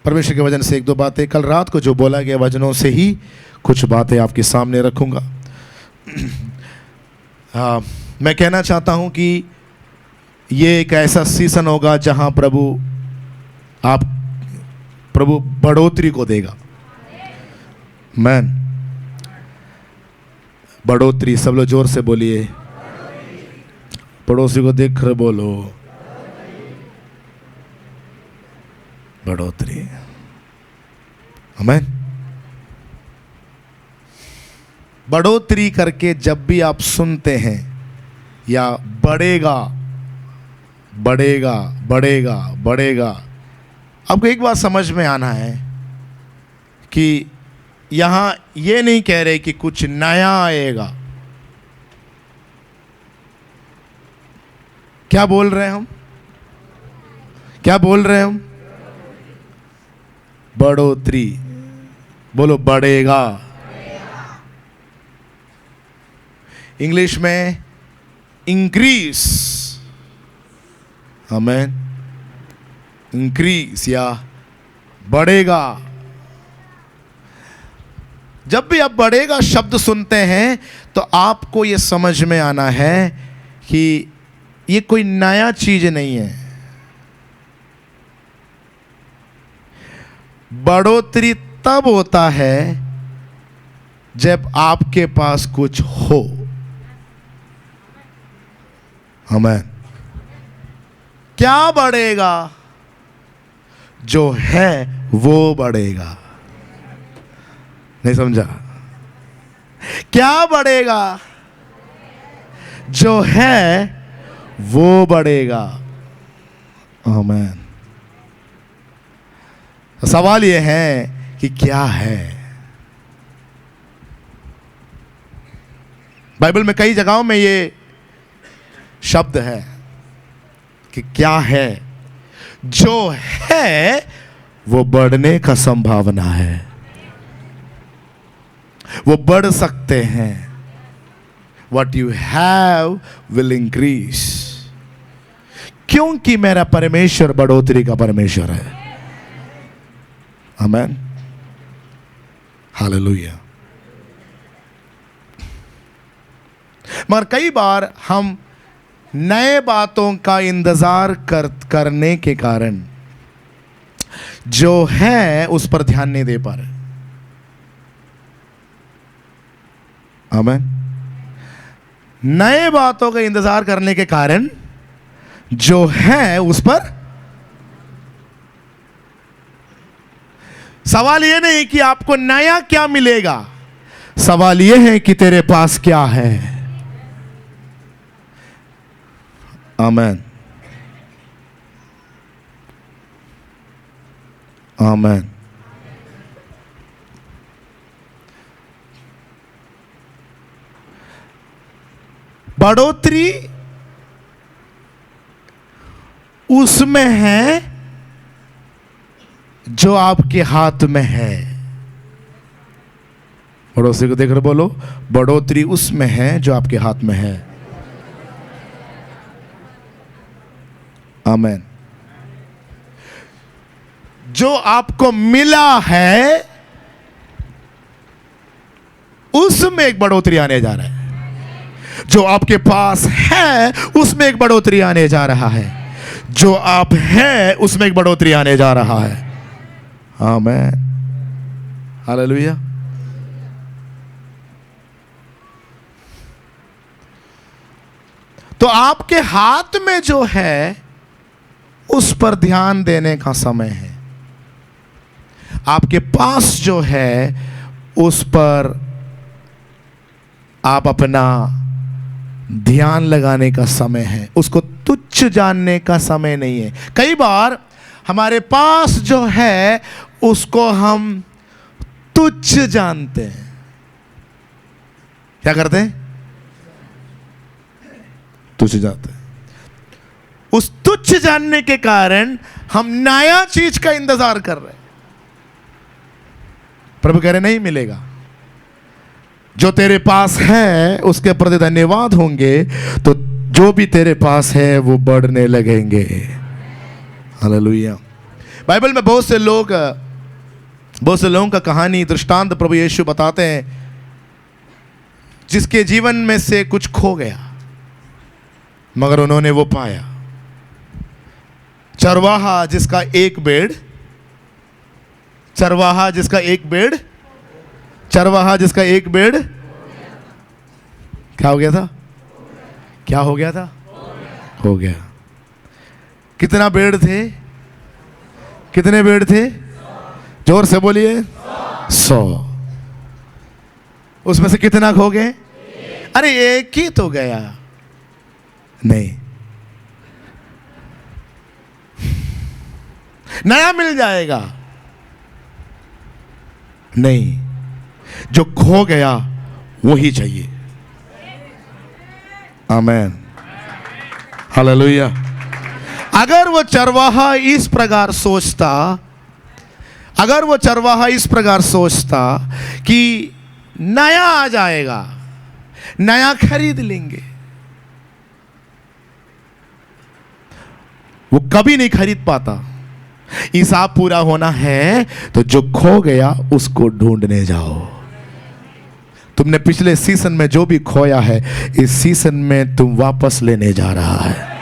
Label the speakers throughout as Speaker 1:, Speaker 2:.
Speaker 1: परमेश्वर के वचन से एक दो बातें, कल रात को जो बोला गया वचनों से ही कुछ बातें आपके सामने रखूंगा। मैं कहना चाहता हूं कि ये एक ऐसा सीजन होगा जहां प्रभु बढ़ोतरी को देगा। मैन बढ़ोतरी, सब लोग जोर से बोलिए, पड़ोसी को देख कर बोलो बढ़ोतरी। आमीन। बढ़ोतरी करके जब भी आप सुनते हैं या बढ़ेगा बढ़ेगा बढ़ेगा बढ़ेगा, आपको एक बात समझ में आना है कि यहां ये नहीं कह रहे कि कुछ नया आएगा। क्या बोल रहे हैं हम? क्या बोल रहे हैं हम? बढ़ोतरी। बोलो बढ़ेगा। इंग्लिश में इंक्रीज, आमीन, इंक्रीज या बढ़ेगा। जब भी आप बढ़ेगा शब्द सुनते हैं तो आपको यह समझ में आना है कि ये कोई नया चीज नहीं है। बढ़ोतरी तब होता है जब आपके पास कुछ हो। आमीन। क्या बढ़ेगा? जो है वो बढ़ेगा। नहीं समझा? क्या बढ़ेगा? जो है वो बढ़ेगा। आमीन। सवाल यह है कि क्या है? बाइबल में कई जगहों में ये शब्द है कि क्या है। जो है वो बढ़ने का संभावना है, वो बढ़ सकते हैं। What you have will increase, क्योंकि मेरा परमेश्वर बढ़ोतरी का परमेश्वर है। आमीन, हालेलुया। मगर कई बार हम नए बातों का इंतजार करने के कारण जो है उस पर ध्यान नहीं दे पा रहे। आमीन। नए बातों का इंतजार करने के कारण जो है उस पर, सवाल यह नहीं कि आपको नया क्या मिलेगा, सवाल यह है कि तेरे पास क्या है। आमीन, आमीन। बढ़ोतरी उसमें है जो आपके हाथ में है। पड़ोसी को देखकर बोलो, बढ़ोतरी उसमें है जो आपके हाथ में है। आमीन। जो आपको मिला है उसमें एक बढ़ोतरी आने जा रहा है। जो आपके पास है उसमें एक बढ़ोतरी आने जा रहा है। जो आप हैं उसमें एक बढ़ोतरी आने जा रहा है। आमीन, हालेलुया। तो आपके हाथ में जो है उस पर ध्यान देने का समय है। आपके पास जो है उस पर आप अपना ध्यान लगाने का समय है। उसको तुच्छ जानने का समय नहीं है। कई बार हमारे पास जो है उसको हम तुच्छ जानते हैं। क्या करते हैं? तुच्छ जानते हैं। उस तुच्छ जानने के कारण हम नया चीज का इंतजार कर रहे हैं। प्रभु कह रहे नहीं मिलेगा। जो तेरे पास है उसके प्रति धन्यवाद होंगे तो जो भी तेरे पास है वो बढ़ने लगेंगे। हालेलुया। बाइबल में बहुत से लोगों का कहानी दृष्टांत प्रभु यीशु बताते हैं, जिसके जीवन में से कुछ खो गया मगर उन्होंने वो पाया। चरवाहा जिसका एक भेड़, चरवाहा जिसका एक भेड़, चरवाहा जिसका एक भेड़ क्या हो गया था? क्या हो गया था? हो गया। कितना भेड़ थे? कितने भेड़ थे? जोर से बोलिए। 100। उसमें से कितना खो गए? अरे एक ही तो गया। नहीं, नया मिल जाएगा। नहीं, जो खो गया वही चाहिए। आमेन, हालेलुया। अगर वो चरवाहा इस प्रकार सोचता, अगर वो चरवाहा इस प्रकार सोचता कि नया आ जाएगा, नया खरीद लेंगे, वो कभी नहीं खरीद पाता। हिसाब पूरा होना है तो जो खो गया उसको ढूंढने जाओ। तुमने पिछले सीजन में जो भी खोया है, इस सीजन में तुम वापस लेने जा रहा है।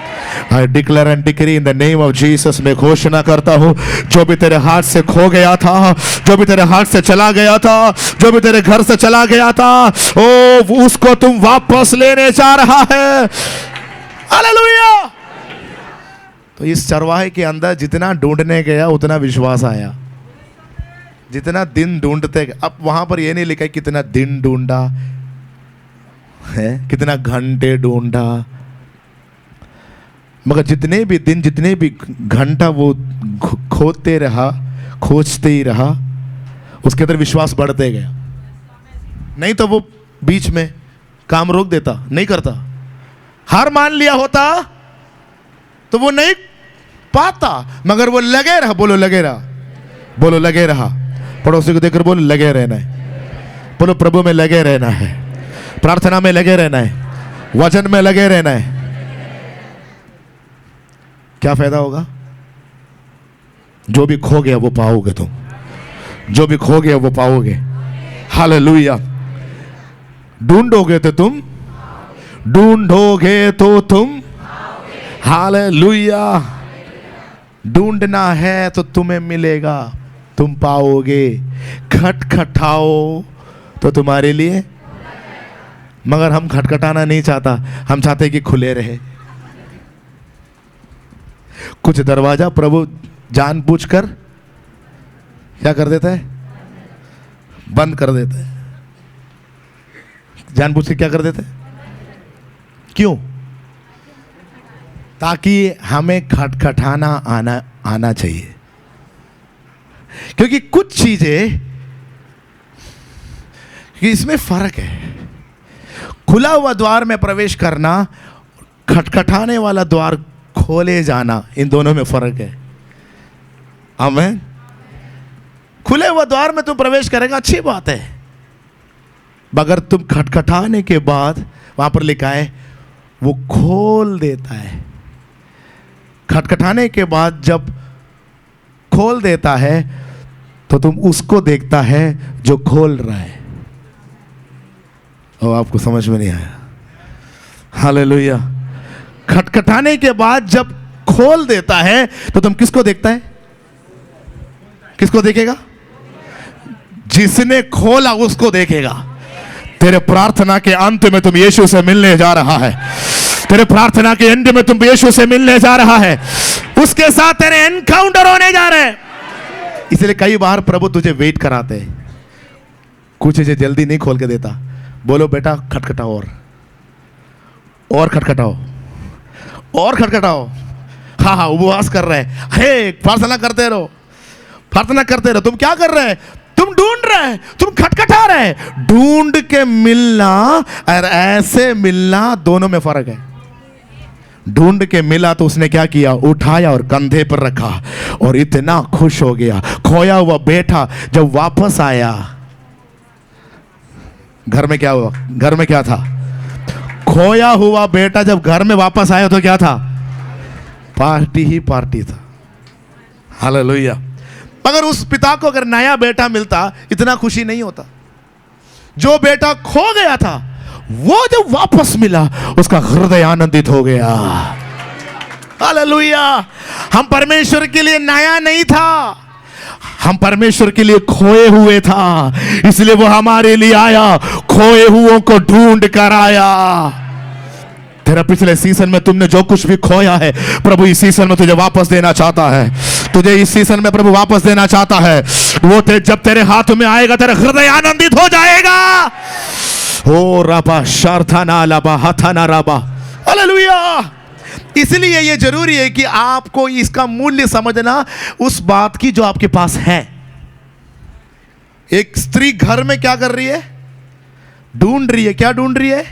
Speaker 1: I declare and decree in the name of Jesus, मैं घोषणा करता हूँ, जो भी तेरे हाथ से खो गया था, जो भी तेरे हाथ से चला गया था, जो भी तेरे घर से चला गया था, ओ उसको तुम वापस लेने जा रहा है। हालेलुया। तो इस चरवाहे के अंदर जितना ढूंढने गया उतना विश्वास आया। जितना दिन ढूंढते, अब वहां पर ये नहीं लिखा कितना दिन ढूंढा है, कितना घंटे ढूंढा, मगर जितने भी दिन, जितने भी घंटा वो खोदते रहा, खोजते ही रहा, उसके अंदर विश्वास बढ़ते गया। नहीं तो वो बीच में काम रोक देता, नहीं करता। हार मान लिया होता तो वो नहीं पाता, मगर वो लगे रहा। बोलो लगे रहा, बोलो लगे रहा। पड़ोसी को देखकर बोलो लगे रहना है। बोलो प्रभु में लगे रहना है, प्रार्थना में लगे रहना है, वचन में लगे रहना है। क्या फायदा होगा? जो भी खो गया वो पाओगे तुम, जो भी खो गया वो पाओगे। हालेलुया। ढूंढोगे तो तुम, ढूंढोगे तो तुम, हालेलुया। ढूंढना है तो तुम्हें मिलेगा, तुम पाओगे। खटखटाओ तो तुम्हारे लिए, मगर हम खटखटाना नहीं चाहता, हम चाहते कि खुले रहे। कुछ दरवाजा प्रभु जानबूझकर क्या कर देता है? बंद कर देता है। जानबूझ के क्या कर देता है? क्यों? ताकि हमें खटखटाना आना चाहिए। क्योंकि कुछ चीजें, इसमें फर्क है। खुला हुआ द्वार में प्रवेश करना, खटखटाने वाला द्वार खोले जाना, इन दोनों में फर्क है। आमीन। खुले हुआ द्वार में तुम प्रवेश करेगा, अच्छी बात है, मगर तुम खटखटाने के बाद, वहां पर लिखा है वो खोल देता है। खटखटाने के बाद जब खोल देता है तो तुम उसको देखता है जो खोल रहा है। और आपको समझ में नहीं आया? हालेलुया। खटखटाने के बाद जब खोल देता है तो तुम किसको देखता है? किसको देखेगा? जिसने खोला उसको देखेगा। तेरे प्रार्थना के अंत में तुम यीशु से मिलने जा रहा है। तेरे प्रार्थना के एंड में तुम यीशु से मिलने जा रहा है। उसके साथ तेरे एनकाउंटर होने जा रहे हैं। इसलिए कई बार प्रभु तुझे वेट कराते हैं, कुछ चीजें जल्दी नहीं खोल के देता। बोलो बेटा खटखटाओ, और खटखटाओ, और खटखटाओ। हाँ हाँ, उपवास कर रहे हैं, हे प्रार्थना करते रहो, प्रार्थना करते रहो। तुम क्या कर रहे हैं? तुम ढूंढ रहे हैं, तुम खटखटा रहे हैं। ढूंढ के मिलना और ऐसे मिलना, दोनों में फर्क है। ढूंढ के मिला तो उसने क्या किया? उठाया और कंधे पर रखा और इतना खुश हो गया। खोया हुआ बेटा जब वापस आया, घर में क्या हुआ? घर में क्या था? खोया हुआ बेटा जब घर में वापस आया तो क्या था? पार्टी ही पार्टी था। हालेलुया। मगर उस पिता को अगर नया बेटा मिलता इतना खुशी नहीं होता। जो बेटा खो गया था वो जब वापस मिला उसका हृदय आनंदित हो गया। हालेलुया। हम परमेश्वर के लिए नया नहीं था, हम परमेश्वर के लिए खोए हुए था, इसलिए वो हमारे लिए आया, खोए हुओं को ढूंढ कर आया। तेरा पिछले सीजन में तुमने जो कुछ भी खोया है प्रभु इस सीजन में तुझे वापस देना चाहता है। तुझे इस सीजन में प्रभु वापस देना चाहता है। वो जब तेरे हाथ में आएगा तेरा हृदय आनंदित हो जाएगा। ओ रबा शार्थाना लबा हथाना रबा। हालेलुया। इसलिए ये जरूरी है कि आपको इसका मूल्य समझना उस बात की जो आपके पास है। एक स्त्री घर में क्या कर रही है? ढूंढ रही है। क्या ढूंढ रही है?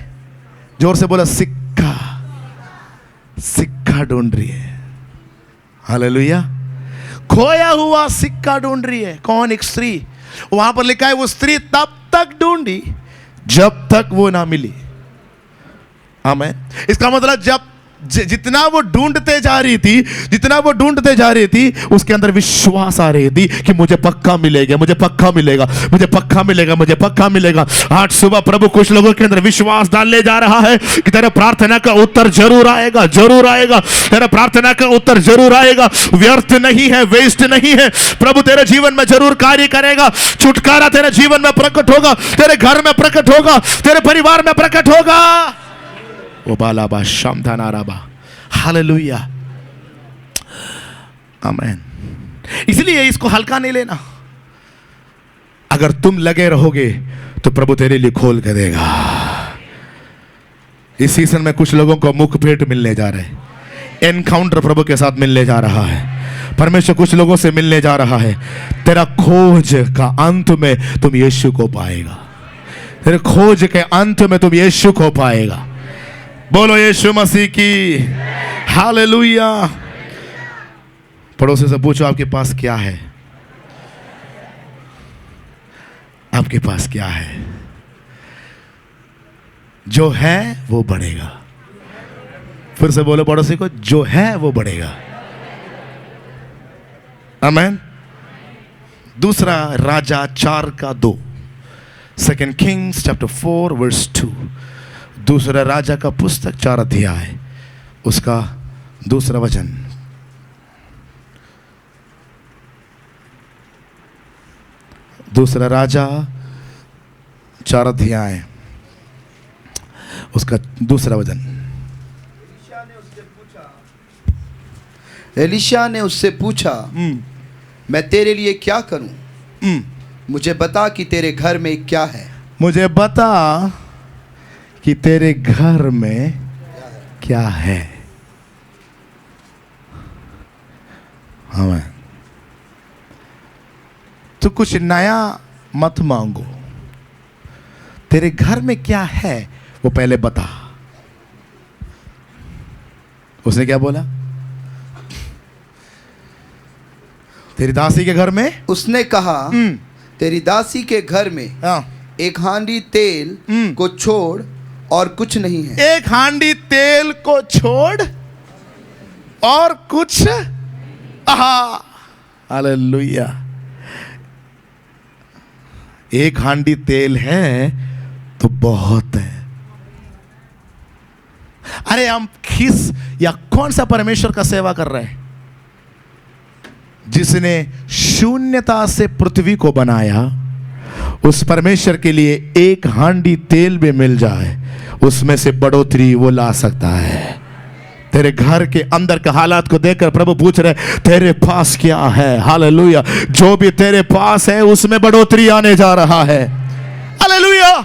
Speaker 1: जोर से बोला, सिक्का। सिक्का ढूंढ रही है। हालेलुया। खोया हुआ सिक्का ढूंढ रही है। कौन? एक स्त्री। वहां पर लिखा है वो स्त्री तब तक ढूंढी जब तक वो ना मिली। आमीन। इसका मतलब जब जितना वो ढूंढते जा रही थी, जितना वो ढूंढते जा रही थी, उसके अंदर विश्वास आ रही थी कि मुझे पक्का मिलेगा, मुझे पक्का मिलेगा, मुझे पक्का मिलेगा, मुझे पक्का मिलेगा। आज सुबह प्रभु कुछ लोगों के अंदर विश्वास डालने जा रहा है कि तेरे प्रार्थना का उत्तर जरूर आएगा, जरूर आएगा। तेरे प्रार्थना का उत्तर जरूर आएगा, व्यर्थ नहीं है, वेस्ट नहीं है। प्रभु तेरे जीवन में जरूर कार्य करेगा। छुटकारा तेरे जीवन में प्रकट होगा, तेरे घर में प्रकट होगा, तेरे परिवार में प्रकट होगा। वो बालाबा शामधाना राबा। हालेलुया। आमीन। इसलिए इसको हल्का नहीं लेना। अगर तुम लगे रहोगे तो प्रभु तेरे लिए खोल कर देगा। इस सीजन में कुछ लोगों को मुख भेंट मिलने जा रहे हैं। एनकाउंटर प्रभु के साथ मिलने जा रहा है। परमेश्वर कुछ लोगों से मिलने जा रहा है। तेरा खोज का अंत में तुम यीशु को पाएगा। तेरे खोज के अंत में तुम यीशु को पाएगा। बोलो यीशु मसीह की हालेलुया। पड़ोसी से पूछो आपके पास क्या है? आपके पास क्या है? जो है वो बढ़ेगा। फिर से बोलो पड़ोसी को, जो है वो बढ़ेगा। आमीन। दूसरा राजा 4:2, 2 Kings chapter 4 verse 2। दूसरा राजा का पुस्तक 4 अध्याय उसका दूसरा वचन। दूसरा राजा 4 अध्याय उसका दूसरा वचन।
Speaker 2: एलीशा ने उससे पूछा, मैं तेरे लिए क्या करूं? मुझे बता कि तेरे घर में क्या है।
Speaker 1: मुझे बता कि तेरे घर में क्या है। हमें तो कुछ नया मत मांगो। तेरे घर में क्या है वो पहले बता। उसने क्या बोला? तेरी दासी के घर में। उसने कहा
Speaker 2: तेरी दासी के घर में एक हांडी तेल को छोड़ और कुछ नहीं है।
Speaker 1: एक हांडी तेल को छोड़ और कुछ। हालेलुया। एक हांडी तेल है तो बहुत है। अरे हम किस या कौन सा परमेश्वर का सेवा कर रहे हैं जिसने शून्यता से पृथ्वी को बनाया? उस परमेश्वर के लिए एक हांडी तेल भी मिल जाए उसमें से बढ़ोतरी वो ला सकता है। तेरे घर के अंदर के हालात को देखकर प्रभु पूछ रहे तेरे पास क्या है। हालेलुया। जो भी तेरे पास है उसमें बढ़ोतरी आने जा रहा है। हालेलुया।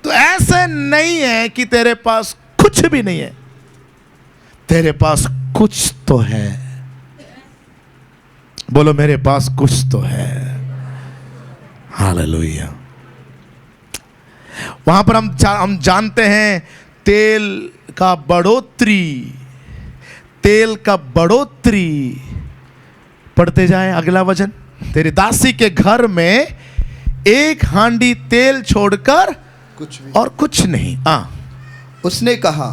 Speaker 1: तो ऐसे नहीं है कि तेरे पास कुछ भी नहीं है। तेरे पास कुछ तो है। बोलो मेरे पास कुछ तो है। हालेलुया। वहां पर हम जानते हैं तेल का बढ़ोतरी, तेल का बढ़ोतरी। पढ़ते जाए अगला वचन। तेरी दासी के घर में एक हांडी तेल छोड़कर
Speaker 2: कुछ
Speaker 1: और कुछ नहीं।
Speaker 2: उसने कहा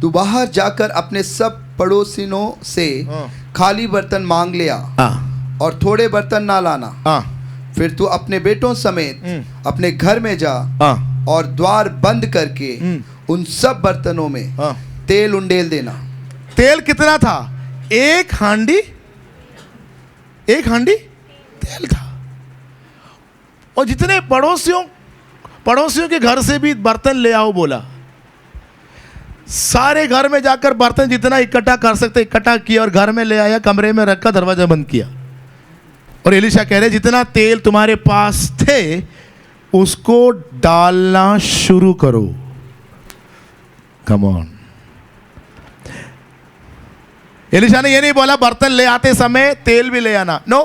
Speaker 2: तू बाहर जाकर अपने सब पड़ोसियों से
Speaker 1: हाँ।
Speaker 2: खाली बर्तन मांग लिया
Speaker 1: हाँ
Speaker 2: और थोड़े बर्तन ना लाना,
Speaker 1: हाँ
Speaker 2: फिर तू अपने बेटों समेत अपने घर में जा
Speaker 1: हाँ
Speaker 2: और द्वार बंद करके उन सब बर्तनों में
Speaker 1: हाँ।
Speaker 2: तेल उंडेल देना।
Speaker 1: तेल कितना था? एक हांडी तेल था। और जितने पड़ोसियों के घर से भी बर्तन ले आओ बोला। सारे घर में जाकर बर्तन जितना इकट्ठा कर सकते इकट्ठा किया और घर में ले आया, कमरे में रखा, दरवाजा बंद किया। और एलीशा कह रहे जितना तेल तुम्हारे पास थे उसको डालना शुरू करो। Come on. एलीशा ने ये नहीं बोला बर्तन ले आते समय तेल भी ले आना। नो,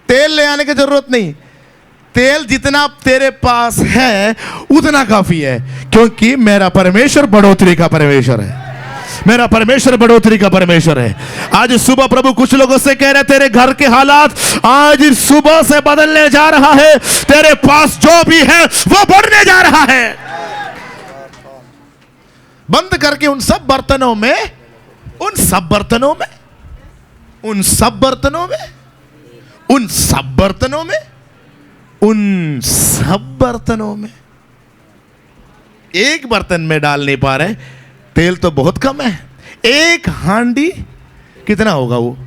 Speaker 1: तेल ले आने की जरूरत नहीं। तेल जितना तेरे पास है उतना काफी है, क्योंकि मेरा परमेश्वर बढ़ोतरी का परमेश्वर है। मेरा परमेश्वर बढ़ोतरी का परमेश्वर है। आज सुबह प्रभु कुछ लोगों से कह रहे तेरे घर के हालात आज सुबह से बदलने जा रहा है। तेरे पास जो भी है वो बढ़ने जा रहा है। बंद करके उन सब बर्तनों में एक बर्तन में डाल नहीं पा रहे। तेल तो बहुत कम है। एक हांडी कितना होगा वो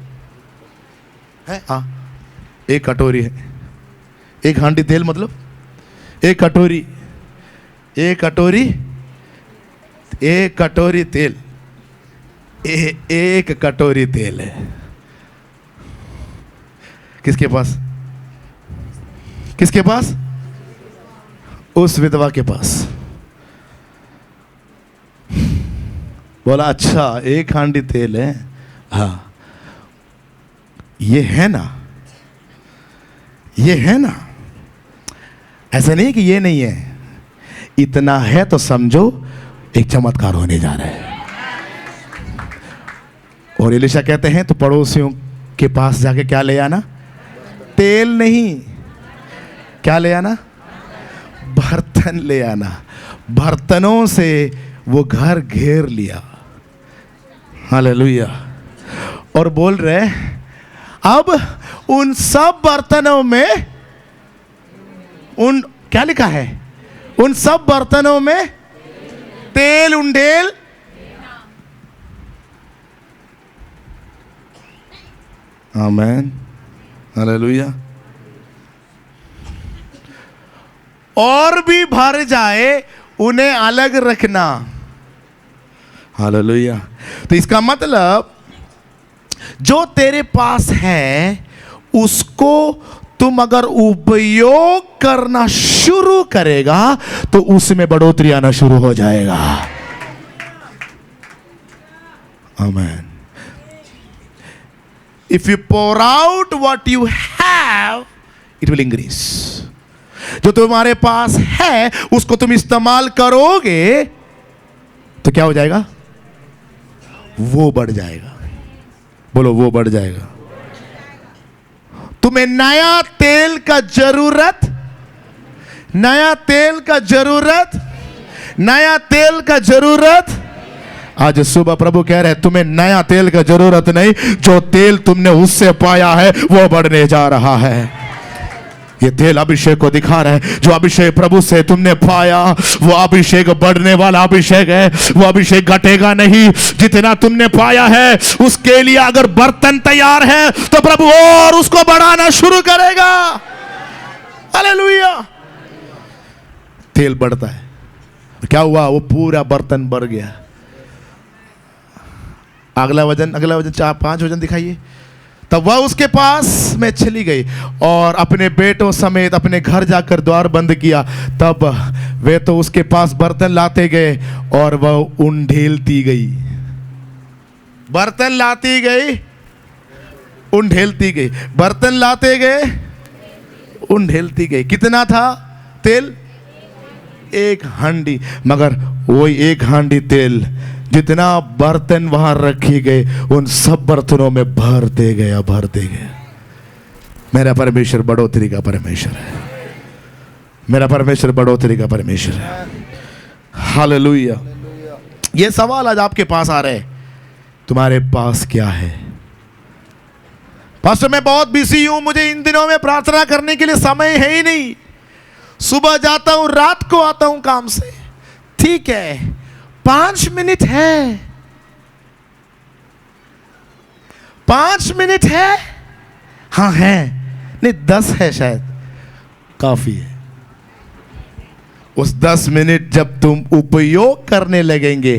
Speaker 1: है? एक कटोरी है। एक हांडी तेल मतलब एक कटोरी तेल। एक कटोरी तेल है। किसके पास? उस विधवा के पास। बोला अच्छा एक हांडी तेल है। हाँ ये है ना। ऐसा नहीं कि ये नहीं है, इतना है तो समझो एक चमत्कार होने जा रहा है। और एलीशा कहते हैं तो पड़ोसियों के पास जाके क्या ले आना? तेल नहीं, क्या ले आना? बर्तन ले आना। बर्तनों से वो घर घेर लिया। हालेलुया। और बोल रहे अब उन सब बर्तनों में क्या लिखा है? उन सब बर्तनों में तेल उंडेल। आमीन, हालेलुया। और भी भर जाए उन्हें अलग रखना। हालेलुया। तो इसका मतलब जो तेरे पास है उसको तुम अगर उपयोग करना शुरू करेगा तो उसमें बढ़ोतरी आना शुरू हो जाएगा। आमीन। If you pour out what you have, it will increase. जो तुम्हारे पास है उसको तुम इस्तेमाल करोगे तो क्या हो जाएगा? वो बढ़ जाएगा। बोलो वो बढ़ जाएगा। तुम्हें नया तेल का जरूरत। आज सुबह प्रभु कह रहे हैं तुम्हें नया तेल का जरूरत नहीं, जो तेल तुमने उससे पाया है वो बढ़ने जा रहा है। ये तेल अभिषेक को दिखा रहा है। जो अभिषेक प्रभु से तुमने पाया वो अभिषेक बढ़ने वाला अभिषेक है। वो अभिषेक घटेगा नहीं। जितना तुमने पाया है उसके लिए अगर बर्तन तैयार है तो प्रभु और उसको बढ़ाना शुरू करेगा। हालेलुया। तेल बढ़ता है। क्या हुआ? वो पूरा बर्तन भर गया। अगला वजन 4-5 वजन दिखाइए। तब वह उसके पास में चली गई और अपने बेटों समेत अपने घर जाकर द्वार बंद किया। तब वे तो उसके पास बर्तन लाते गए और वह उंडेलती गई। बर्तन लाती गई, उंडेलती गई। बर्तन लाते गए, उंडेलती गई। कितना था तेल? एक हांडी। मगर वही एक हांडी तेल जितना बर्तन वहां रखे गए उन सब बर्तनों में भरते गया। मेरा परमेश्वर बढ़ोतरी का परमेश्वर है। मेरा परमेश्वर बढ़ोतरी का परमेश्वर है। हालेलुया। ये सवाल आज आपके पास आ रहे हैं तुम्हारे पास क्या है? पास्टर मैं बहुत बिजी हूं, मुझे इन दिनों में प्रार्थना करने के लिए समय है ही नहीं। सुबह जाता हूं, रात को आता हूं काम से। ठीक है, 5 मिनट है, 5 मिनट है, हाँ है, नहीं 10 है शायद, काफी है। उस 10 मिनट जब तुम उपयोग करने लगेंगे,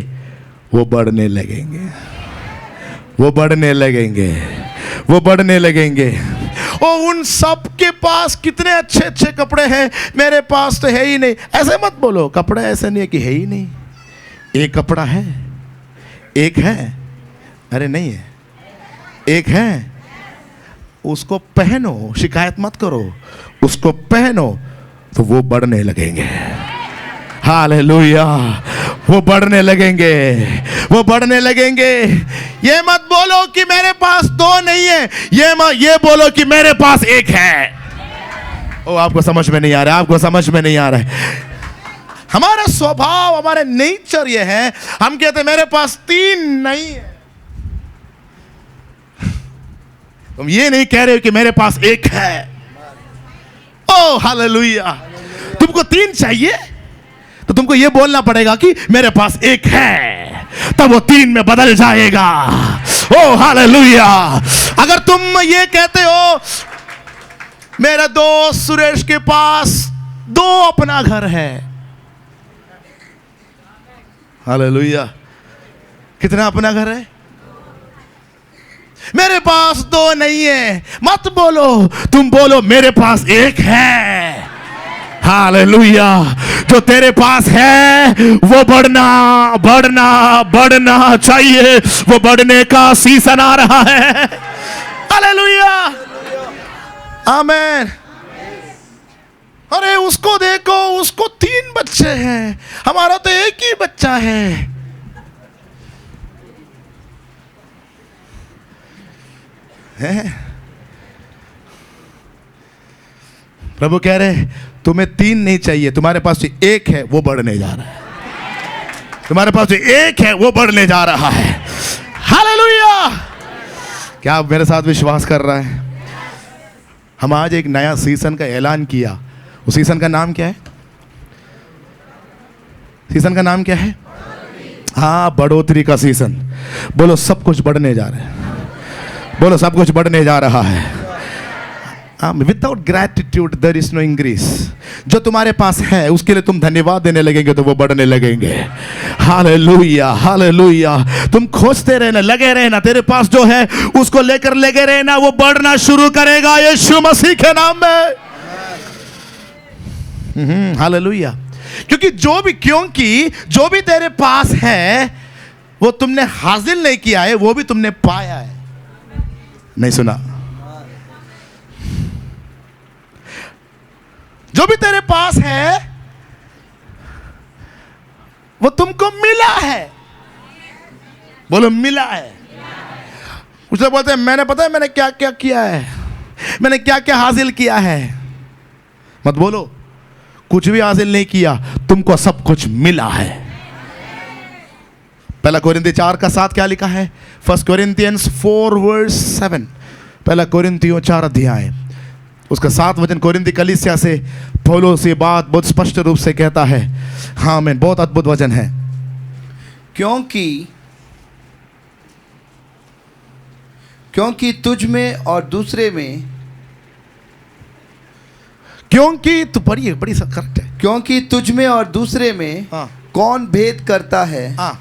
Speaker 1: वो बढ़ने लगेंगे, वो बढ़ने लगेंगे, वो बढ़ने लगेंगे। ओ उन सब के पास कितने अच्छे अच्छे कपड़े हैं, मेरे पास तो है ही नहीं। ऐसे मत बोलो, कपड़े ऐसे नहीं है कि है ही नहीं। एक कपड़ा है, एक है, अरे नहीं है, एक है, उसको पहनो, शिकायत मत करो, उसको पहनो तो वो बढ़ने लगेंगे। हालेलुया, वो बढ़ने लगेंगे, वो बढ़ने लगेंगे। ये मत बोलो कि मेरे पास 2 नहीं है, ये बोलो कि मेरे पास 1 है। ओ आपको समझ में नहीं आ रहा है, आपको समझ में नहीं आ रहा है। हमारा स्वभाव, हमारे नेचर ये है, हम कहते हैं मेरे पास 3 नहीं है। तुम ये नहीं कह रहे हो कि मेरे पास 1 है। ओ हालेलुया, तुमको 3 चाहिए तो तुमको ये बोलना पड़ेगा कि मेरे पास 1 है, तब वो 3 में बदल जाएगा। ओ हालेलुया। अगर तुम ये कहते हो मेरा दोस्त सुरेश के पास 2 अपना घर है, हालेलुया, कितना अपना घर है? मेरे पास 2 नहीं है, मत बोलो, तुम बोलो मेरे पास 1 है। हालेलुया, जो तेरे पास है वो बढ़ना बढ़ना बढ़ना चाहिए, वो बढ़ने का सीजन आ रहा है। हालेलुया, आमीन। अरे उसको देखो, उसको 3 बच्चे हैं, हमारा तो 1 ही बच्चा है। प्रभु कह रहे तुम्हें 3 नहीं चाहिए, तुम्हारे पास जो 1 है वो बढ़ने जा रहा है। तुम्हारे पास जो 1 है वो बढ़ने जा रहा है। हालेलुया। क्या आप मेरे साथ विश्वास कर रहे हैं? हम आज एक नया सीजन का ऐलान किया। उस सीजन का नाम क्या है? सीजन का नाम क्या है? हाँ, बढ़ोतरी का सीजन। बोलो सब कुछ बढ़ने जा रहा है, बोलो सब कुछ बढ़ने जा रहा है। Without gratitude there is no increase. जो तुम्हारे पास है उसके लिए तुम धन्यवाद देने लगेंगे तो वो बढ़ने लगेंगे। Hallelujah, hallelujah. तुम खोजते रहना, लगे रहना, तेरे पास जो है उसको लेकर लगे रहना, वो बढ़ना शुरू करेगा यीशु मसीह के नाम में। हालेलुया। क्योंकि जो भी तेरे पास है वो तुमने हासिल नहीं किया है, वो भी तुमने पाया है। नहीं सुना? जो भी तेरे पास है वो तुमको मिला है। बोलो मिला है। उससे बोलते हैं मैंने, पता है मैंने क्या क्या किया है, मैंने क्या क्या हासिल किया है। मत बोलो कुछ भी हासिल नहीं किया, तुमको सब कुछ मिला है। 1 कोरिन्थियों 4:7 क्या लिखा है? 1 Corinthians 4:7। 1 कोरिन्थियों 4 अध्याय उसका 7 वचन कोरिन्थी कलीसिया से पौलुस ये बात बहुत स्पष्ट रूप से कहता है। हाँ मैं, बहुत अद्भुत वचन है।
Speaker 2: क्योंकि तुझ में और दूसरे में,
Speaker 1: क्योंकि तू पढ़िए, बड़ी करेक्ट है।
Speaker 2: क्योंकि तुझ में और दूसरे में
Speaker 1: हाँ।
Speaker 2: कौन भेद करता है?
Speaker 1: हाँ।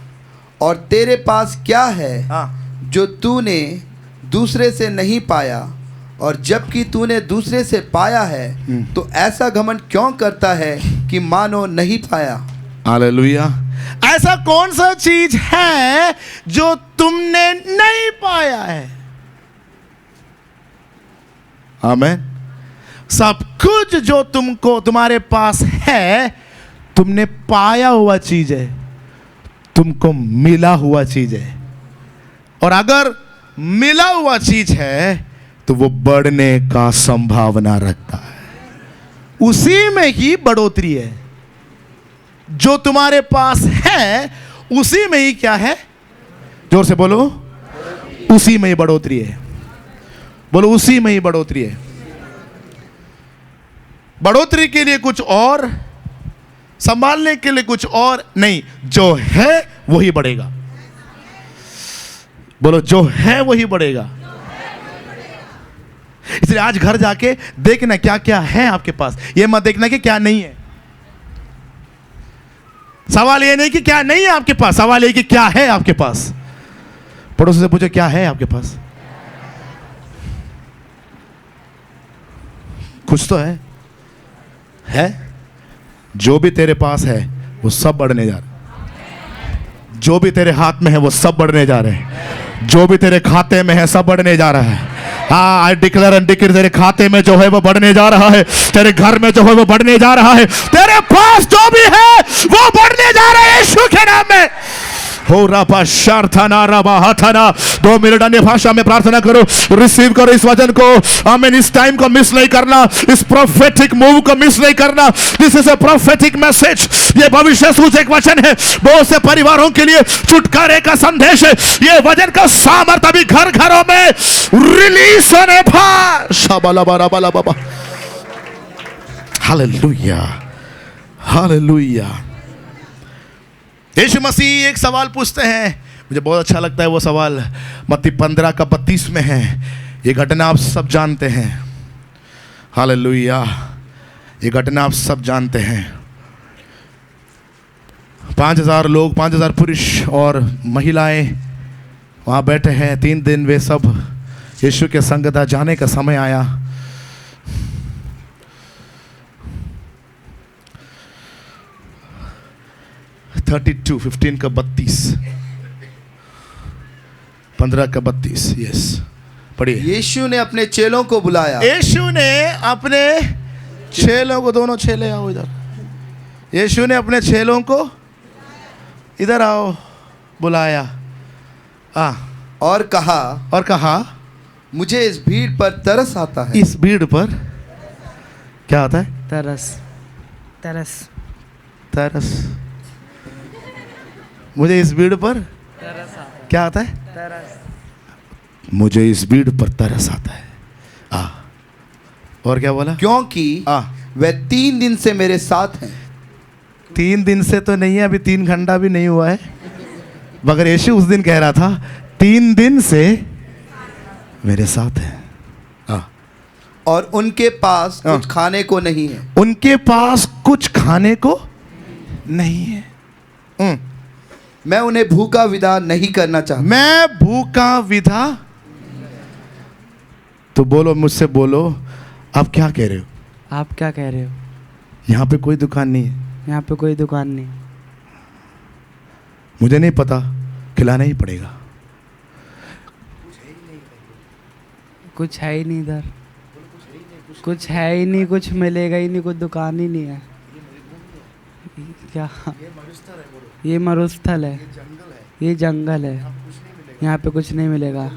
Speaker 2: और तेरे पास क्या है
Speaker 1: हाँ।
Speaker 2: जो तूने दूसरे से नहीं पाया? और जबकि तूने दूसरे से पाया है तो ऐसा घमंड क्यों करता है कि मानो नहीं पाया?
Speaker 1: हालेलुया। ऐसा कौन सा चीज है जो तुमने नहीं पाया है? आमीन। सब कुछ जो तुम्हारे पास है तुमने पाया हुआ चीज है, तुमको मिला हुआ चीज है। और अगर मिला हुआ चीज है तो वो बढ़ने का संभावना रखता है। उसी में ही बढ़ोतरी है। जो तुम्हारे पास है उसी में ही क्या है? जोर से बोलो, उसी में ही बढ़ोतरी है। बोलो उसी में ही बढ़ोतरी है। बढ़ोतरी के लिए कुछ और, संभालने के लिए कुछ और नहीं, जो है वही बढ़ेगा। बोलो जो है वही बढ़ेगा। इसलिए आज घर जाके देखना क्या क्या है आपके पास, ये मत देखना कि क्या नहीं है। सवाल ये नहीं कि क्या नहीं है आपके पास, सवाल ये कि क्या है आपके पास। पड़ोसी से पूछो क्या है आपके पास। कुछ तो है। जो भी तेरे पास है वो सब बढ़ने जा रहा है। जो भी तेरे हाथ में है वो सब बढ़ने जा रहे हैं। जो भी तेरे खाते में है सब बढ़ने जा रहा है। हाँ, आई डिक्लेयर एंड डिक्लेयर, तेरे खाते में जो है वो बढ़ने जा रहा है, तेरे घर में जो है वो बढ़ने जा रहा है, तेरे पास जो भी है वो बढ़ने जा रहा है यीशु के नाम में। हो रबा शार्थना रबा हथना। 2 मिनट अन्य भाषा में प्रार्थना करो, रिसीव करो इस वचन को। आमीन। इस टाइम को मिस नहीं करना, इस प्रोफेटिक मूव को मिस नहीं करना। This is a prophetic message. ये भविष्य सूचक वचन है, बहुत से परिवारों के लिए छुटकारे का संदेश है। ये वचन का सामर्थ्य अभी घर घरों में रिलीज होने पर। शाबाला बारा बाला बाबा। Hallelujah, hallelujah. यीशु मसीह एक सवाल पूछते हैं, मुझे बहुत अच्छा लगता है वो सवाल। मत्ती 15:32 में है। ये घटना आप सब जानते हैं। हालेलुया, ये घटना आप सब जानते हैं। 5000 लोग, 5000 पुरुष और महिलाएं वहाँ बैठे हैं। 3 दिन वे सब यीशु के संग था। जाने का समय आया। (32) 15:32, 15:32। यस, पढ़िए।
Speaker 2: यीशु ने अपने चेलों को बुलाया।
Speaker 1: यीशु ने अपने चेलों को, दोनों चेले आओ इधर। यीशु ने अपने चेलों को इधर आओ बुलाया।
Speaker 2: और कहा मुझे इस भीड़ पर तरस आता है।
Speaker 1: इस भीड़ पर क्या आता है? तरस। मुझे इस भीड़ पर क्या आता है? मुझे इस भीड़ पर तरस आता है। और क्या बोला?
Speaker 2: क्योंकि वह 3 दिन से मेरे साथ हैं।
Speaker 1: 3 दिन से तो नहीं है, अभी 3 घंटा भी नहीं हुआ है। मगर यीशु उस दिन कह रहा था 3 दिन से मेरे साथ है।
Speaker 2: और उनके पास कुछ खाने को नहीं है।
Speaker 1: उनके पास कुछ खाने को नहीं है।
Speaker 2: मैं उन्हें भूखा विदा नहीं करना चाहता।
Speaker 1: मैं भूखा विदा। तो बोलो, मुझसे बोलो, आप क्या कह रहे हो?
Speaker 3: आप क्या कह रहे हो?
Speaker 1: यहाँ पे कोई दुकान नहीं है।
Speaker 3: यहाँ पे कोई दुकान नहीं।
Speaker 1: मुझे नहीं पता, खिलाना ही पड़ेगा।
Speaker 3: कुछ है ही नहीं इधर, कुछ है ही नहीं, कुछ मिलेगा ही नहीं, कुछ दुकान ही नहीं है। क्या? ये मरुस्थल है, ये जंगल है, यहाँ पे कुछ नहीं मिलेगा।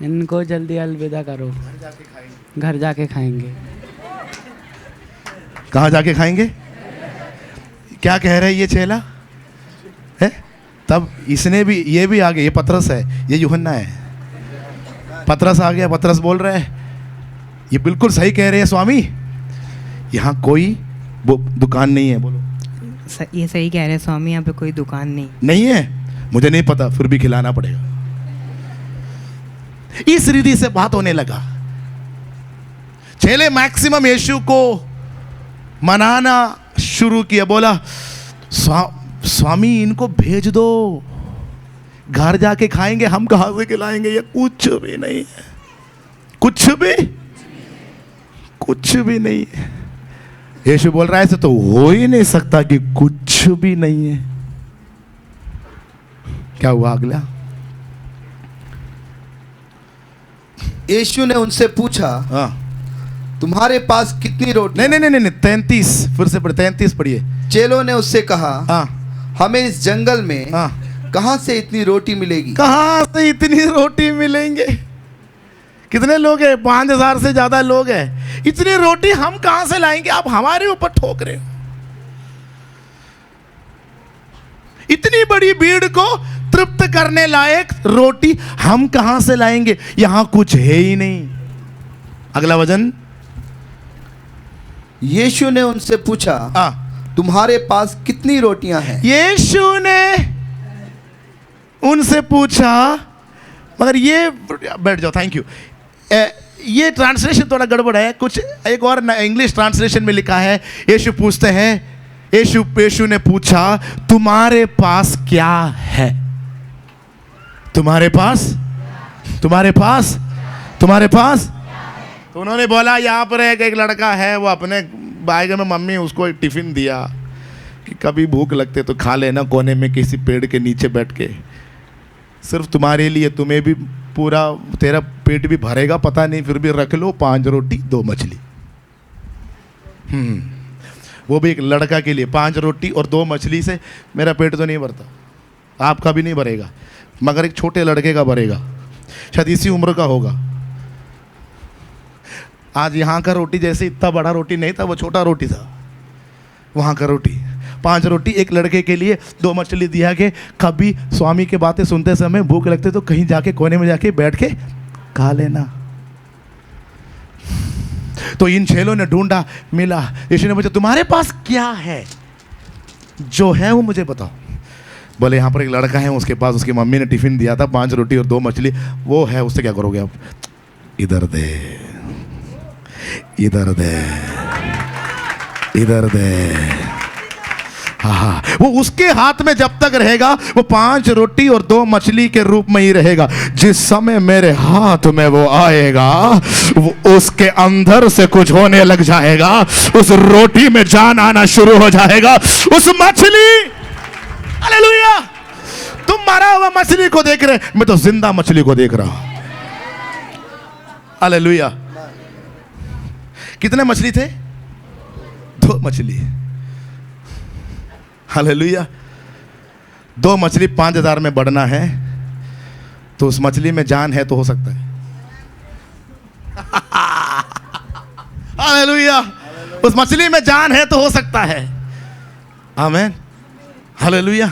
Speaker 3: इनको जल्दी अलविदा करो, घर जाके खाएंगे।
Speaker 1: कहाँ जाके खाएंगे? क्या कह रहे हैं ये चेला है? तब इसने भी, ये भी आ गया। ये पतरस है, ये यूहन्ना है। पतरस आ गया। पतरस बोल रहे हैं ये बिल्कुल सही कह रहे हैं स्वामी, यहाँ कोई दुकान नहीं है। बोलो,
Speaker 4: ये सही कह रहे हैं स्वामी, यहाँ पे कोई दुकान
Speaker 1: नहीं है। मुझे नहीं पता, फिर भी खिलाना पड़ेगा। इस रीति से बात होने लगा। चेले मैक्सिमम यीशु को मनाना शुरू किया। बोला स्वामी इनको भेज दो, घर जाके खाएंगे, हम कहां से खिलाएंगे? ये कुछ भी नहीं है, कुछ भी नहीं है। यीशु बोल रहा है ऐसे तो हो ही नहीं सकता कि कुछ भी नहीं है। क्या हुआ अगला?
Speaker 2: यीशु ने उनसे पूछा, तुम्हारे पास कितनी रोटी?
Speaker 1: नहीं 33, फिर से पढ़िए, 33 पढ़िए।
Speaker 2: चेलों ने उससे कहा, हमें इस जंगल में कहां से इतनी रोटी मिलेगी?
Speaker 1: कहां से इतनी रोटी मिलेंगे? कितने लोग हैं? 5000 से ज्यादा लोग हैं। इतनी रोटी हम कहां से लाएंगे? आप हमारे ऊपर ठोक रहे हो। इतनी बड़ी भीड़ को तृप्त करने लायक रोटी हम कहां से लाएंगे? यहां कुछ है ही नहीं। अगला वचन,
Speaker 2: यीशु ने उनसे पूछा, तुम्हारे पास कितनी रोटियां हैं?
Speaker 1: यीशु ने उनसे पूछा, मगर ये बैठ जाओ, थैंक यू। ये ट्रांसलेशन थोड़ा गड़बड़ है, कुछ एक और इंग्लिश ट्रांसलेशन में लिखा है, यीशु पूछते हैं, यीशु ने पूछा तुम्हारे पास क्या है? तुम्हारे पास, तुम्हारे पास, तुम्हारे पास। तो उन्होंने बोला यहाँ पर एक लड़का है, वो अपने बैग में मम्मी उसको एक टिफिन दिया कि कभी भूख लगते तो खा लेना कोने में किसी पेड़ के नीचे बैठ के, सिर्फ तुम्हारे लिए, तुम्हें भी पूरा, तेरा पेट भी भरेगा पता नहीं, फिर भी रख लो 5 रोटी 2 मछली। वो भी एक लड़का के लिए 5 रोटी और 2 मछली से मेरा पेट तो नहीं भरता, आपका भी नहीं भरेगा, मगर एक छोटे लड़के का भरेगा, शायद इसी उम्र का होगा। आज यहाँ का रोटी जैसे इतना बड़ा रोटी नहीं था, वो छोटा रोटी था, वहाँ का रोटी 5 रोटी एक लड़के के लिए, 2 मछली दिया कि कभी स्वामी की बातें सुनते समय भूख लगते तो कहीं जाके कोने में जाके बैठ के खा लेना। तो इन चेलों ने ढूंढा, मिला। यीशु ने पूछा तुम्हारे पास क्या है? जो है वो मुझे बताओ। बोले यहाँ पर एक लड़का है, उसके पास उसकी मम्मी ने टिफिन दिया था, 5 रोटी और 2 मछली, वो है, उससे क्या करोगे आप? इधर दे, इधर दे, इधर दे। हाँ, वो उसके हाथ में जब तक रहेगा वो 5 रोटी और 2 मछली के रूप में ही रहेगा। जिस समय मेरे हाथ में वो आएगा, वो उसके अंदर से कुछ होने लग जाएगा, उस रोटी में जान आना शुरू हो जाएगा, उस मछली। हालेलुया। तुम मरा हुआ मछली को देख रहे, मैं तो जिंदा मछली को देख रहा हूं। हालेलुया। कितने मछली थे? 2 मछली। हालेलुया। 2 मछली 5000 में बढ़ना है, तो उस मछली में जान है तो हो सकता है। हालेलुया। उस मछली में जान है तो हो सकता है। आमीन। हालेलुया।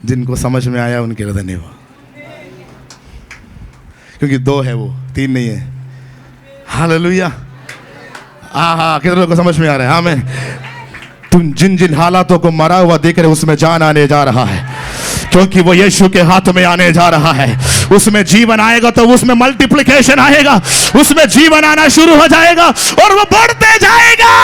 Speaker 1: जिनको समझ में आया उनके लिए धन्यवाद, क्योंकि 2 है वो, 3 नहीं है। हालेलुया। कितने लोगों को समझ में आ रहा है? आमीन। तुम जिन जिन हालातों को मरा हुआ देख रहे, उसमें जान आने जा रहा है, क्योंकि वो यीशु के हाथ में आने जा रहा है। उसमें जीवन आएगा तो उसमें मल्टीप्लिकेशन आएगा, उसमें जीवन आना शुरू हो जाएगा और वो बढ़ते जाएगा।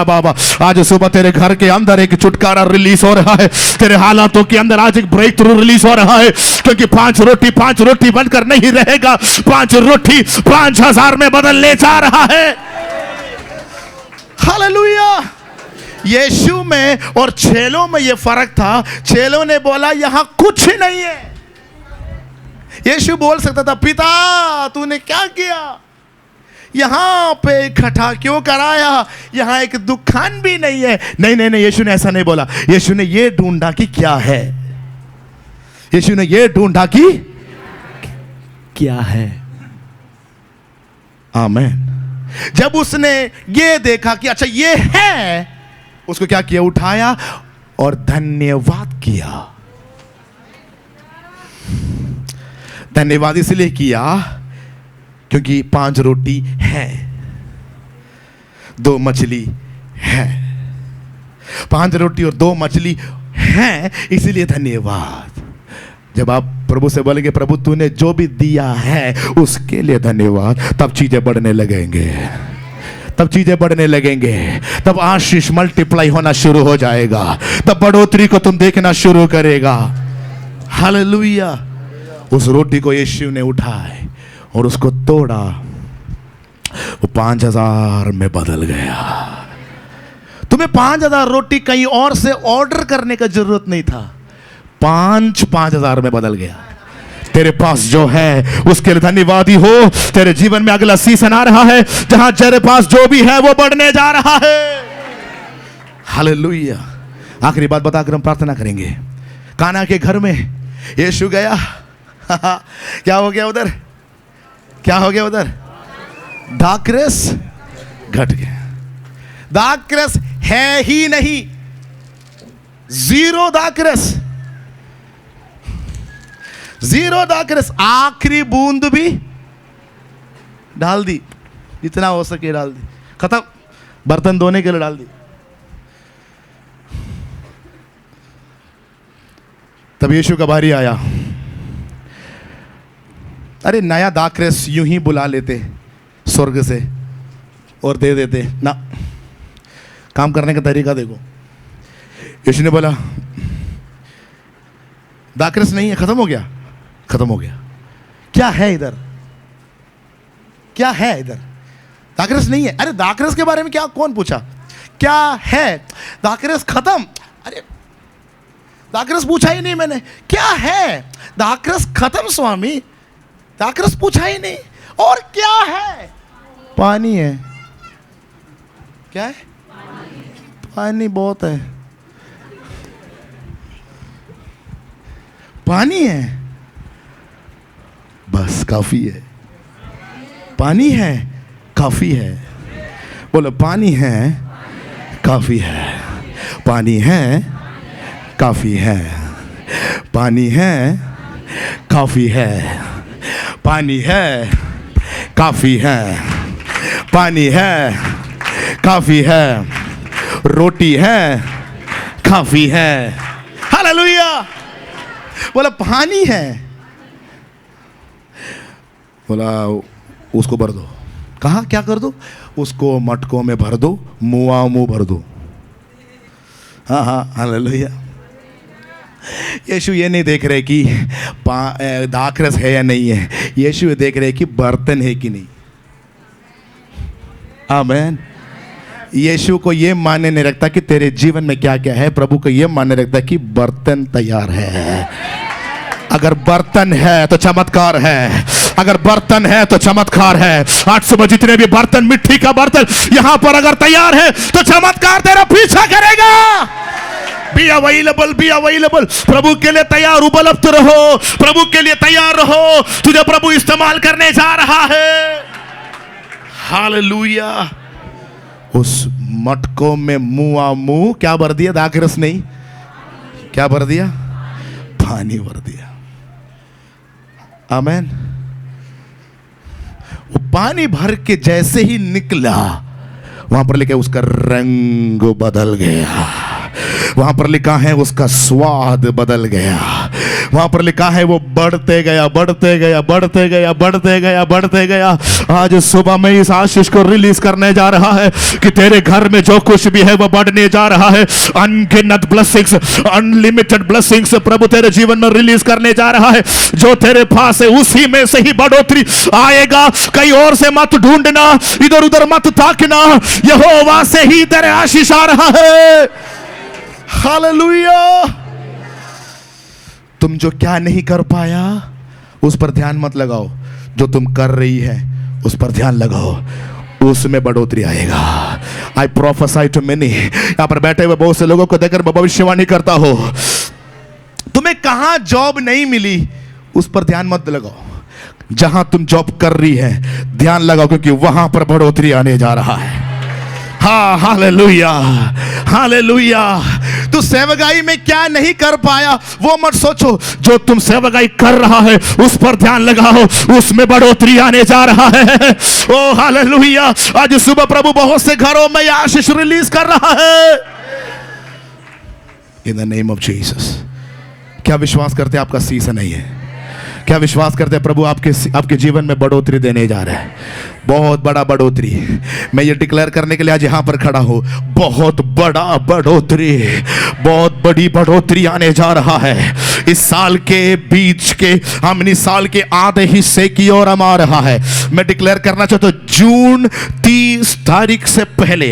Speaker 1: बाबा, आज सुबह तेरे घर के अंदर एक छुटकारा रिलीज हो रहा है, तेरे हालातों के अंदर आज एक ब्रेक थ्रू रिलीज हो रहा है, क्योंकि 5 रोटी बनकर नहीं रहेगा, 5 रोटी 5000 में बदलने जा रहा है। हालेलुया। यीशु में और चेलों में यह फर्क था। चेलों ने बोला यहां कुछ नहीं है। यीशु बोल सकता था, पिता तूने क्या किया, यहां पे इकट्ठा क्यों कराया, यहां एक दुकान भी नहीं है। नहीं नहीं नहीं, यीशु ने ऐसा नहीं बोला। यीशु ने यह ढूंढा कि क्या है, यीशु ने यह ढूंढा कि क्या है। आमीन। जब उसने ये देखा कि अच्छा ये है, उसको क्या किया? उठाया और धन्यवाद किया। धन्यवाद इसलिए किया क्योंकि 5 रोटी है, 2 मछली है। 5 रोटी और 2 मछली है, इसलिए धन्यवाद। जब आप प्रभु से बोलेंगे प्रभु तूने जो भी दिया है उसके लिए धन्यवाद, तब चीजें बढ़ने लगेंगे, तब चीजें बढ़ने लगेंगे, तब आशीष मल्टीप्लाई होना शुरू हो जाएगा, तब बढ़ोतरी को तुम देखना शुरू करेगा। हालेलुया। उस रोटी को यीशु ने उठाए और उसको तोड़ा, वो 5000 में बदल गया। तुम्हें 5000 रोटी कहीं और से ऑर्डर करने का जरूरत नहीं था, 5000 में बदल गया। तेरे पास जो है उसके लिए धन्यवादी हो। तेरे जीवन में अगला सीजन आ रहा है जहां तेरे पास जो भी है वो बढ़ने जा रहा है। हालेलुया। आखिरी बात बताकर हम प्रार्थना करेंगे। काना के घर में यीशु गया। क्या हो गया उधर? क्या हो गया उधर? दाखरस घट गया। दाखरस है ही नहीं, जीरो दाखरस, जीरो दाखरस, आखिरी बूंद भी डाल दी, जितना हो सके डाल दी, खत्म, बर्तन धोने के लिए डाल दी। तब यीशु का बारी आया। अरे नया दाखरस यूं ही बुला लेते स्वर्ग से और दे देते ना, काम करने का तरीका देखो। यीशु ने बोला दाखरस नहीं है, खत्म हो गया, खत्म हो गया। क्या है इधर, क्या है इधर? दाखरस नहीं है। अरे दाखरस के बारे में क्या, कौन पूछा? क्या है? दाखरस खत्म। अरे दाखरस पूछा ही नहीं मैंने, क्या है? दाखरस खत्म स्वामी, दाखरस पूछा ही नहीं। और क्या है? पानी है। क्या है? पानी बहुत है, पानी है, बस काफी है। पानी है, काफी है। बोलो पानी है, काफी है। पानी है, काफी है। पानी है, काफी है। पानी है, काफी है। पानी है, काफी है। रोटी है, काफी है। हालेलुया। बोला पानी है, बोला उसको भर दो। कहा क्या कर दो? उसको मटकों में भर दो, मुआ मुंह भर दो। हाँ हाँ हालेलुया। यीशु ये नहीं देख रहे कि दाखरस है या नहीं है, यीशु ये देख रहे कि बर्तन है कि नहीं। आमीन। यीशु को ये मानने नहीं रखता कि तेरे जीवन में क्या क्या है, प्रभु को ये मानने रखता कि बर्तन तैयार है। अगर बर्तन है तो चमत्कार है, अगर बर्तन है तो चमत्कार है। आज सुबह जितने भी बर्तन, मिट्टी का बर्तन यहां पर अगर तैयार है तो चमत्कार तेरा पीछा करेगा। Be available, be available. प्रभु के लिए तैयार, उपलब्ध रहो, प्रभु के लिए तैयार रहो। तुझे प्रभु इस्तेमाल करने जा रहा है। हालेलुया। उस मटकों में मुआ मुंह क्या भर दिया? दाखरस नहीं, क्या भर दिया? पानी भर दिया। आमीन। वो पानी भर के जैसे ही निकला, वहां पर लिखा उसका रंग बदल गया, वहां पर लिखा है उसका स्वाद बदल गया, वहां पर लिखा है वो बढ़ते गया, बढ़ते गया, बढ़ते गया, बढ़ते गया, बढ़ते गया। आज सुबह में इस आशीष को रिलीज करने जा रहा है कि तेरे घर में जो कुछ भी है वो बढ़ने जा रहा है। अनगिनत ब्लेसिंग्स, अनलिमिटेड ब्लेसिंग्स प्रभु तेरे जीवन में रिलीज करने जा रहा है। जो तेरे पास है उसी में से ही बढ़ोतरी आएगा। कहीं और से मत ढूंढना, इधर उधर मत ताकना, यहोवा से ही तेरे आशीष आ रहा है। हालेलुया। तुम जो क्या नहीं कर पाया उस पर ध्यान मत लगाओ, जो तुम कर रही है उस पर ध्यान लगाओ, उसमें बढ़ोतरी आएगा। आई प्रोफेसाई टू मेनी। यहां पर बैठे हुए बहुत से लोगों को देखकर मैं भविष्यवाणी करता हो, तुम्हें कहां जॉब नहीं मिली उस पर ध्यान मत लगाओ, जहां तुम जॉब कर रही है ध्यान लगाओ, क्योंकि वहां पर बढ़ोतरी आने जा रहा है। हाँ हालेलुया, हालेलुया। तू सेवकाई में क्या नहीं कर पाया वो मत सोचो, जो तुम सेवकाई कर रहा है उस पर ध्यान लगाओ, उसमें बढ़ोतरी आने जा रहा है। ओ हालेलुया। आज सुबह प्रभु बहुत से घरों में आशीष रिलीज कर रहा है in the name of Jesus. क्या विश्वास करते आपका सीजन नहीं है? क्या विश्वास करते हैं प्रभु आपके जीवन में बढ़ोतरी देने जा रहा है? बहुत बड़ा बढ़ोतरी। मैं ये डिक्लेयर करने के लिए आज यहाँ पर खड़ा हूँ, बहुत बड़ा बढ़ोतरी, बहुत बड़ी बढ़ोतरी आने जा रहा है। इस साल के बीच के हमने साल के आधे हिस्से की ओर हम आ रहा है। मैं डिक्लेयर करना चाहता हूँ जून 30 तारीख से पहले,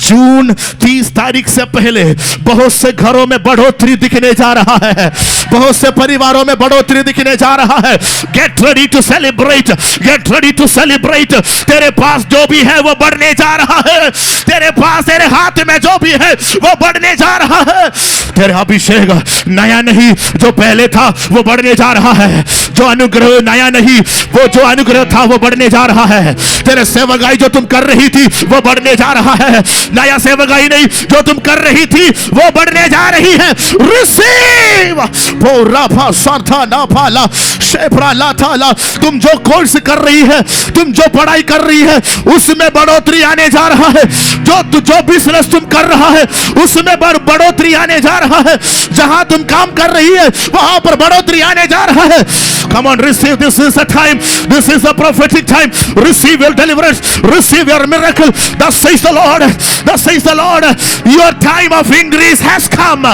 Speaker 1: जून 30 तारीख से पहले बहुत से घरों में बढ़ोतरी दिखने जा रहा है, बहुत से परिवारों में बढ़ोतरी दिखने जा रहा है। Get ready to celebrate celebrate, get ready to celebrate. तेरे पास जो भी है वो बढ़ने जा रहा है, तेरे पास तेरे हाथ में जो भी है वो बढ़ने जा रहा है। तेरा अभिषेक नया नहीं, जो पहले था वो बढ़ने जा रहा है। जो अनुग्रह नया नहीं, वो जो अनुग्रह था वो बढ़ने जा रहा है। तेरे सेवकाई जो तुम कर रही थी वो बढ़ने जा रहा है। नया सेवकाई नहीं, जो तुम कर रही थी वो बढ़ने जा रही है। रिसीव पोराफा साथा ना पाला शेप्रा लाथाला। तुम जो कोर्स कर रही है, तुम जो पढ़ाई कर रही है, उसमें बढ़ोतरी आने जा रहा है। जो बिजनेस तुम कर रहा है उसमें बढ़ोतरी आने जा रहा है। जहां तुम काम कर रही है वहां पर बढ़ोतरी आने जा रहा है। Come on, receive. This is the time. This is the prophetic time. Receive your deliverance. Receive your miracle. Thus says the Lord. Thus says the Lord. Your time of increase has come.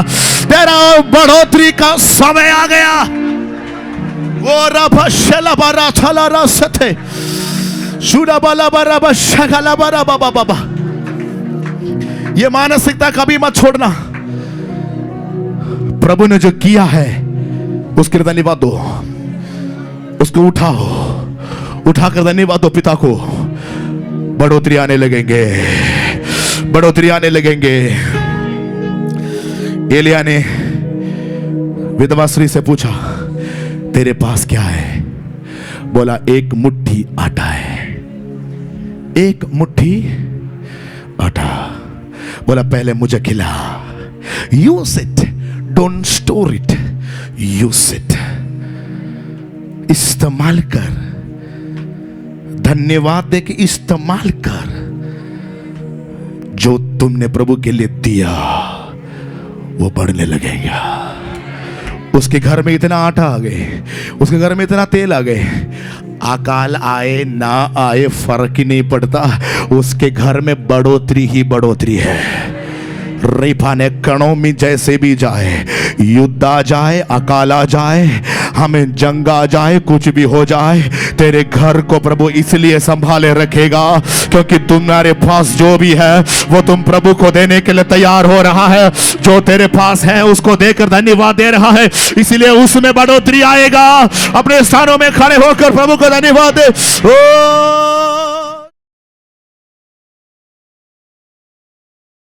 Speaker 1: तेरा बढ़ोतरी का समय आ गया। वो रबा शला बारा थला रसते शुरा बाला बारा बशगला बारा बाबा बाबा। ये मानसिकता कभी मत छोड़ना। प्रभु ने जो किया है उसके लिए धन्यवाद दो, उसको उठाओ, उठाकर धन्यवाद दो पिता को। बढ़ोतरी आने लगेंगे, बढ़ोतरी आने लगेंगे। एलिया ने विधवा स्त्री से पूछा, तेरे पास क्या है? बोला, एक मुट्ठी आटा है, एक मुट्ठी आटा। बोला, पहले मुझे खिला। Use it, don't store it, use it. इस्तेमाल कर, धन्यवाद दे के इस्तेमाल कर। जो तुमने प्रभु के लिए दिया वो बढ़ने लगेगा। उसके घर में इतना आटा आ गए, उसके घर में इतना तेल आ गए, अकाल आए ना आए फर्क ही नहीं पड़ता, उसके घर में बढ़ोतरी ही बढ़ोतरी है। रेपा ने कणों में जैसे भी जाए, युद्ध आ जाए, अकाल आ जाए, हमें जंग आ जाए, कुछ भी हो जाए, तेरे घर को प्रभु इसलिए संभाले रखेगा क्योंकि तुम्हारे पास जो भी है वो तुम प्रभु को देने के लिए तैयार हो रहा है। जो तेरे पास है उसको देकर धन्यवाद दे रहा है, इसलिए उसमें बढ़ोतरी आएगा। अपने स्थानों में खड़े होकर प्रभु को धन्यवाद दे। ओ